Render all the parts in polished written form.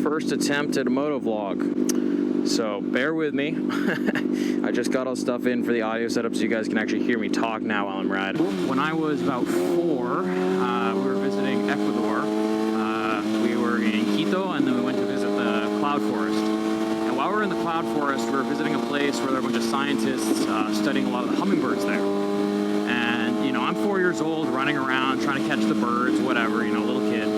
first attempt at a moto vlog, so bear with me. I just got all stuff in for the audio setup so you guys can actually hear me talk now while I'm riding. When I was about 4, we were visiting Ecuador. We were in Quito, and then we went to visit the cloud forest. And while we were in the cloud forest, we were visiting a place where there were a bunch of scientists studying a lot of the hummingbirds there. And, you know, I'm 4 years old, running around, trying to catch the birds, whatever, you know, little kid.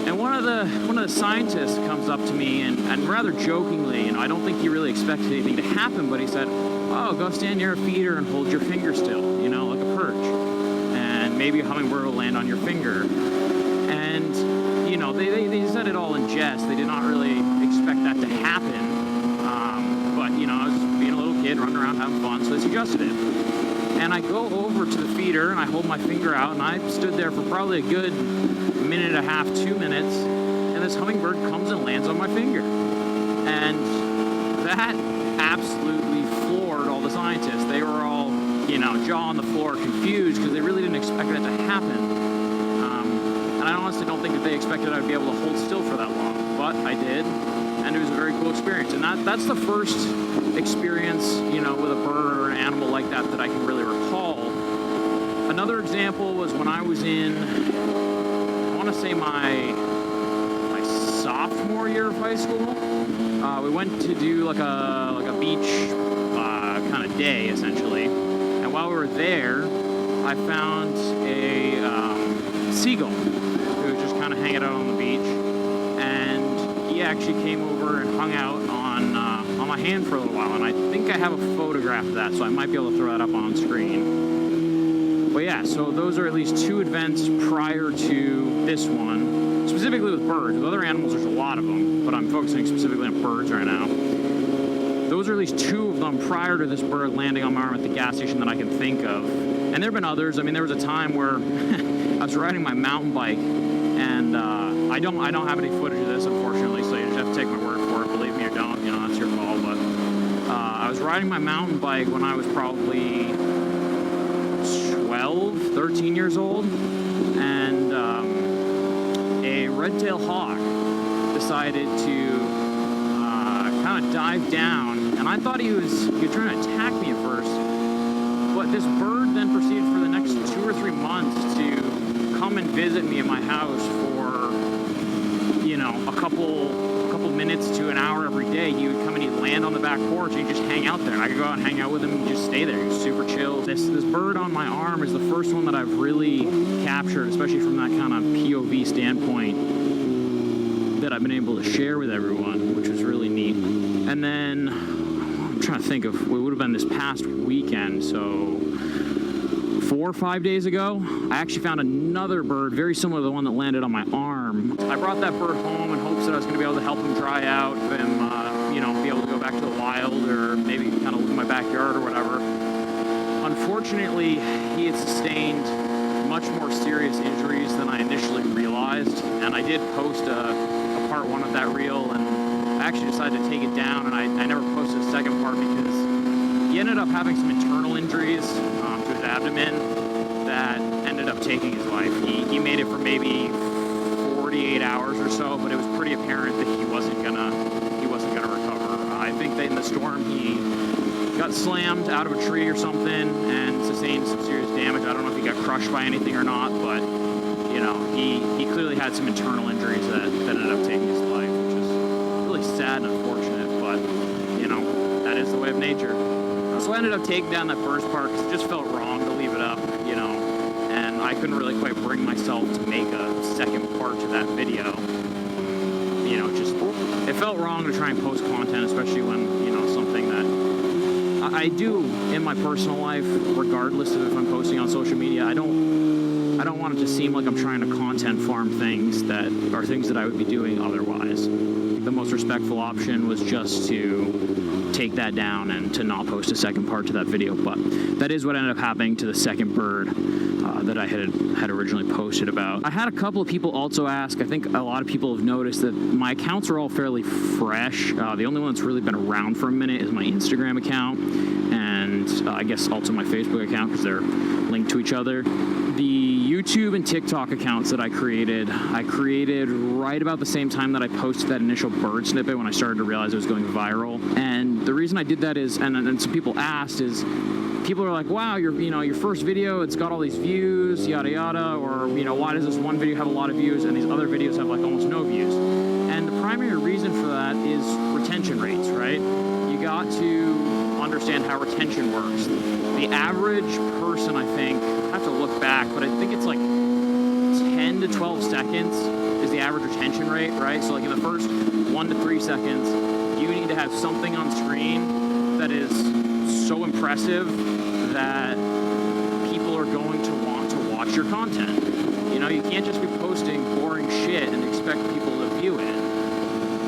And one of the scientists comes up to me and rather jokingly, you know, I don't think he really expected anything to happen, but he said, "Oh, go stand near a feeder and hold your finger still, you know, like a perch. And maybe a hummingbird will land on your finger." And, you know, they said it all in jest. They did not really expect that to happen. But, you know, I was being a little kid, running around having fun, so they suggested it. And I go over to the feeder and I hold my finger out, and I stood there for probably a good minute and a half, 2 minutes, and this hummingbird comes and lands on my finger. And that absolutely floored all the scientists. They were all, you know, jaw on the floor, confused, because they really didn't expect that to happen. And I honestly don't think that they expected I'd be able to hold still for that long, but I did, and it was a very cool experience. And that's the first experience, you know, with a bird or an animal like that I can really recall. Another example was when I was in, I want to say my sophomore year of high school. We went to do like a beach kind of day, essentially. And while we were there, I found a seagull who was just kind of hanging out on the beach. And he actually came over and hung out on my hand for a little while. And I think I have a photograph of that, so I might be able to throw that up on screen. But yeah, so those are at least 2 events prior to this one, specifically with birds. With other animals, there's a lot of them, but I'm focusing specifically on birds right now. Those are at least 2 of them prior to this bird landing on my arm at the gas station that I can think of. And there have been others. I mean, there was a time where I was riding my mountain bike, and I don't have any footage of this, unfortunately, so you just have to take my word for it. Believe me or don't, you know, that's your call. But I was riding my mountain bike when I was probably 12, 13 years old, and a red-tailed hawk decided to kind of dive down, and I thought he was trying to attack me at first, but this bird then proceeded for the next 2 or 3 months to come and visit me at my house for, you know, a couple minutes to an hour every day. He would come and he'd land on the back porch and he'd just hang out there. I could go out and hang out with him and just stay there. He was super chill. This bird on my arm is the first one that I've really captured, especially from that kind of POV standpoint, that I've been able to share with everyone, which was really neat. And then I'm trying to think of what would have been this past weekend. So 4 or 5 days ago, I actually found another bird very similar to the one that landed on my arm. I brought that bird home in hopes that I was going to be able to help him dry out and, you know, be able to go back to the wild or maybe kind of live in my backyard or whatever. Unfortunately, he had sustained much more serious injuries than I initially realized, and I did post a part 1 of that reel, and I actually decided to take it down, and I never posted a second part because he ended up having some internal injuries to his abdomen that ended up taking his life. He made it for maybe 48 hours or so, but it was pretty apparent that he wasn't gonna recover. I think that in the storm he got slammed out of a tree or something and sustained some serious damage. I don't know if he got crushed by anything or not, but you know, he clearly had some internal injuries that ended up taking his life, which is really sad and unfortunate, but you know, that is the way of nature. So I ended up taking down that first part because it just felt wrong to leave it up, you know, and I couldn't really quite bring myself to make a second part to that video. You know, just, it felt wrong to try and post content, especially when, you know, something that I do in my personal life, regardless of if I'm posting on social media. I don't want it to seem like I'm trying to content farm things that are things that I would be doing otherwise. The most respectful option was just to take that down and to not post a second part to that video, but that is what ended up happening to the second bird that I had originally posted about. I had a couple of people also ask. I think a lot of people have noticed that my accounts are all fairly fresh. The only one that's really been around for a minute is my Instagram account, and I guess also my Facebook account because they're linked to each other. The YouTube and TikTok accounts that I created right about the same time that I posted that initial bird snippet when I started to realize it was going viral. And the reason I did that is, and some people asked, is people are like, wow, your first video, it's got all these views, yada yada, or why does this one video have a lot of views and these other videos have like almost no views? And the primary reason for that is retention rates, right? You got to understand how retention works. The average person, I think, I have to look back, but I think it's like 10 to 12 seconds is the average retention rate, right? So like in the first 1 to 3 seconds, you need to have something on screen that is so impressive that people are going to want to watch your content. You can't just be posting boring shit and expect people to view it.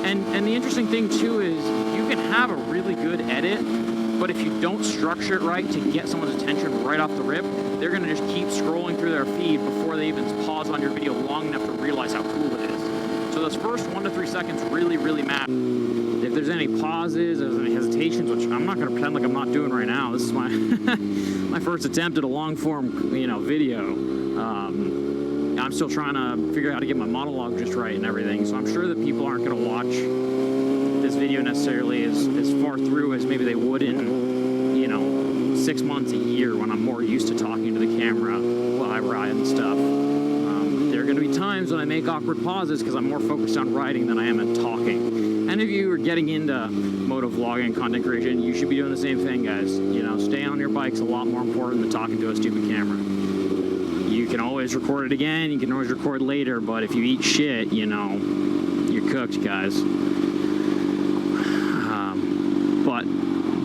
And the interesting thing too is you can have a really good edit, but if you don't structure it right to get someone's attention right off the rip, they're going to just keep scrolling through their feed before they even pause on your video long enough to realize how cool it is. So those first 1 to 3 seconds really, really matter. If there's any pauses, if there's any hesitations, which I'm not going to pretend like I'm not doing right now. This is my my first attempt at a long form, video. I'm still trying to figure out how to get my monologue just right and everything. So I'm sure that people aren't going to watch this video necessarily as far through as maybe they would in 6 months, a year, when I'm more used to talking to the camera while I ride and stuff. There are going to be times when I make awkward pauses because I'm more focused on writing than I am at talking. Any of you are getting into moto vlogging and content creation, you should be doing the same thing, guys. Staying on your bike's a lot more important than talking to a stupid camera. You can always record it again, you can always record later, but if you eat shit, you're cooked, guys. But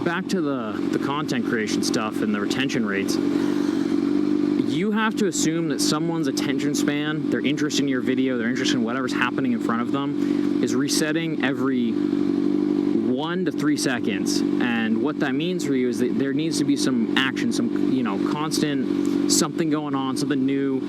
back to the content creation stuff and the retention rates. You have to assume that someone's attention span, their interest in your video, their interest in whatever's happening in front of them, is resetting every 1 to 3 seconds. And what that means for you is that there needs to be some action, some constant something going on, something new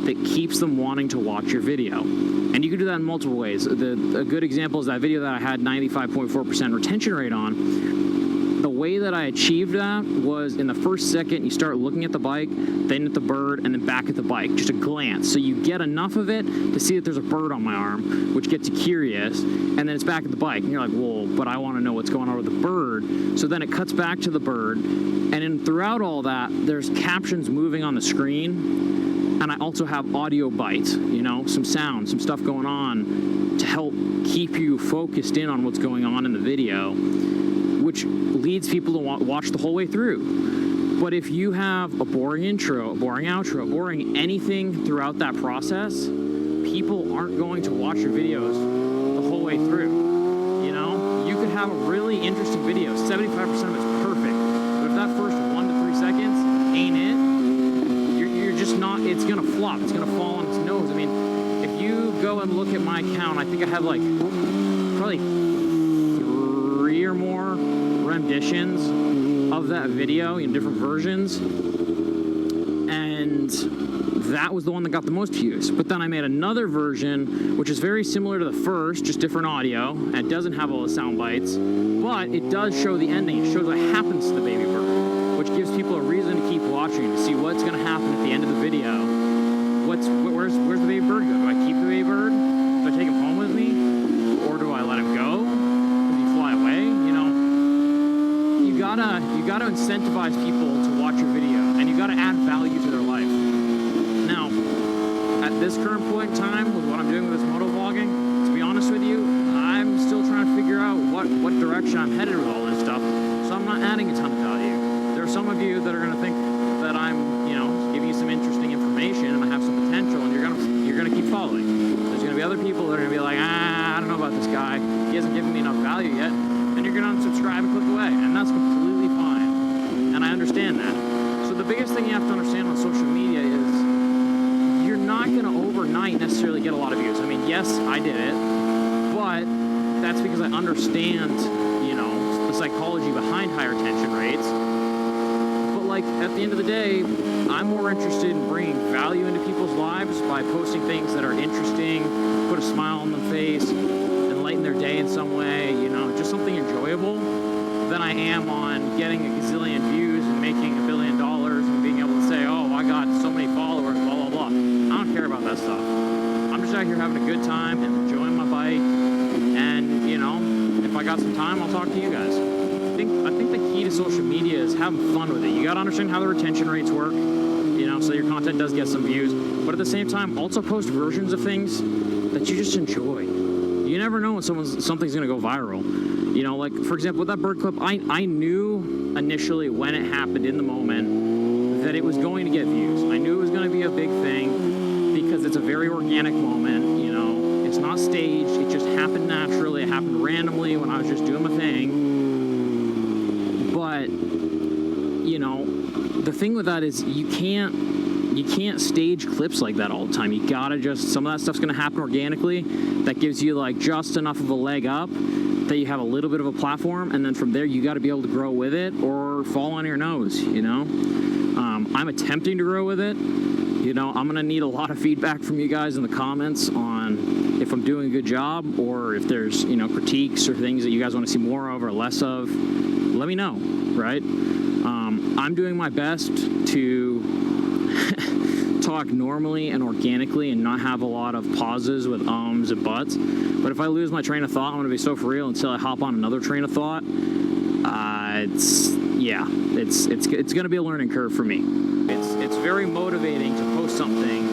that keeps them wanting to watch your video. And you can do that in multiple ways. A good example is that video that I had 95.4% retention rate on. The way that I achieved that was in the first second, you start looking at the bike, then at the bird, and then back at the bike, just a glance. So you get enough of it to see that there's a bird on my arm, which gets you curious, and then it's back at the bike, and you're like, well, but I want to know what's going on with the bird. So then it cuts back to the bird, and then throughout all that, there's captions moving on the screen, and I also have audio bites, some sound, some stuff going on to help keep you focused in on what's going on in the video, which leads people to watch the whole way through. But if you have a boring intro, a boring outro, boring anything throughout that process, people aren't going to watch your videos the whole way through. You could have a really interesting video, 75% of it's perfect, but if that first 1 to 3 seconds ain't it, you're just not, it's gonna flop, it's gonna fall on its nose. I mean, if you go and look at my account, I think I have like probably 3 or more renditions of that video in different versions, and that was the one that got the most views. But then I made another version which is very similar to the first, just different audio, and it doesn't have all the sound bites, but it does show the ending. It shows what happens to the baby bird, which gives people a reason to keep watching, to see what's going to happen at the end of the video. Where's the baby bird go? Do I keep the baby bird? Do I take him home with me? Or do I let him go? Does he fly away? You gotta incentivize people to watch your video, and you gotta add value to their life. Now, at this current point in time, with what I'm doing with this moto vlogging, to be honest with you, I'm still trying to figure out what direction I'm headed with all this stuff, so I'm not adding a ton of value. There are some of you that are gonna think that I'm, giving you some interesting information and I have some potential, and you're gonna keep following. There's gonna be other people that are gonna be like, I don't know about this guy, he hasn't given me enough value yet, and you're gonna unsubscribe and click away, and that's completely fine, and I understand that. So the biggest thing you have to understand on social media is you're not gonna overnight necessarily get a lot of views. I mean, yes, I did it, but that's because I understand, the psychology behind higher retention rates. But like, at the end of the day, I'm more interested in bringing value into people's lives by posting things that are interesting, put a smile on their face, enlighten their day in some way, just something enjoyable, than I am on getting a gazillion views and making $1 billion and being able to say, oh, I got so many followers, blah, blah, blah. that stuff. I'm just out here having a good time and enjoying my bike. And, you know, if I got some time, I'll talk to you guys. I think the key to social media is having fun with it. You got to understand how the retention rates work, you know, so your content does get some views. But at the same time, also post versions of things that you just enjoy. You never know when something's going to go viral. You know, like, for example, with that bird clip, I knew initially when it happened in the moment that it was going to get views. I knew it was going to be a big thing because it's a very organic moment, you know. It's not staged. It just happened naturally. It happened randomly when I was just doing my thing. But, you know, the thing with that is you can't stage clips like that all the time. You gotta just, some of that stuff's gonna happen organically. That gives you like just enough of a leg up that you have a little bit of a platform, and then from there you gotta be able to grow with it or fall on your nose, you know? I'm attempting to grow with it. You know, I'm gonna need a lot of feedback from you guys in the comments on if I'm doing a good job, or if there's, you know, critiques or things that you guys wanna see more of or less of. Let me know, right? I'm doing my best to talk normally and organically and not have a lot of pauses with ums and buts. But if I lose my train of thought, I'm going to be so for real until I hop on another train of thought. It's going to be a learning curve for me. It's very motivating to post something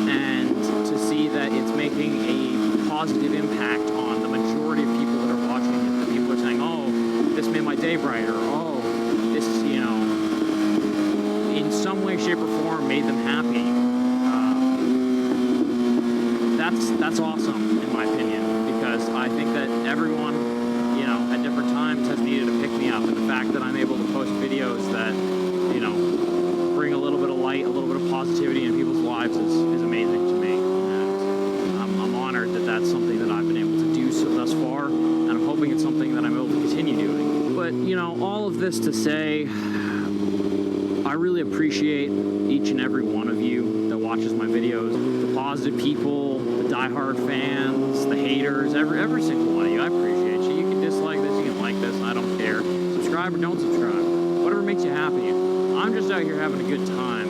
and to see that it's making a positive impact on the majority of people that are watching it. The people are saying, "Oh, this made my day brighter." "Oh, this, you know, in some way, shape, or form made them happy." That's awesome, in my opinion, because I think that everyone, you know, at different times has needed to pick me up, and the fact that I'm able to post videos that, you know, bring a little bit of light, a little bit of positivity in people's lives is amazing to me. And I'm honored that that's something that I've been able to do thus far, and I'm hoping it's something that I'm able to continue doing. But, you know, all of this to say, I really appreciate each and every one of you that watches my videos. The positive people, the diehard fans, the haters, every single one of you. I appreciate you. You can dislike this, you can like this, I don't care. Subscribe or don't subscribe. Whatever makes you happy. I'm just out here having a good time.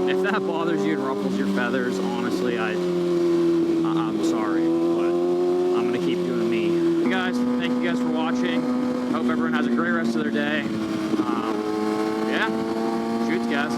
If that bothers you and ruffles your feathers, honestly, I'm sorry, but I'm going to keep doing me. Hey guys, thank you guys for watching. Hope everyone has a great rest of their day. Yeah, shoots, guys.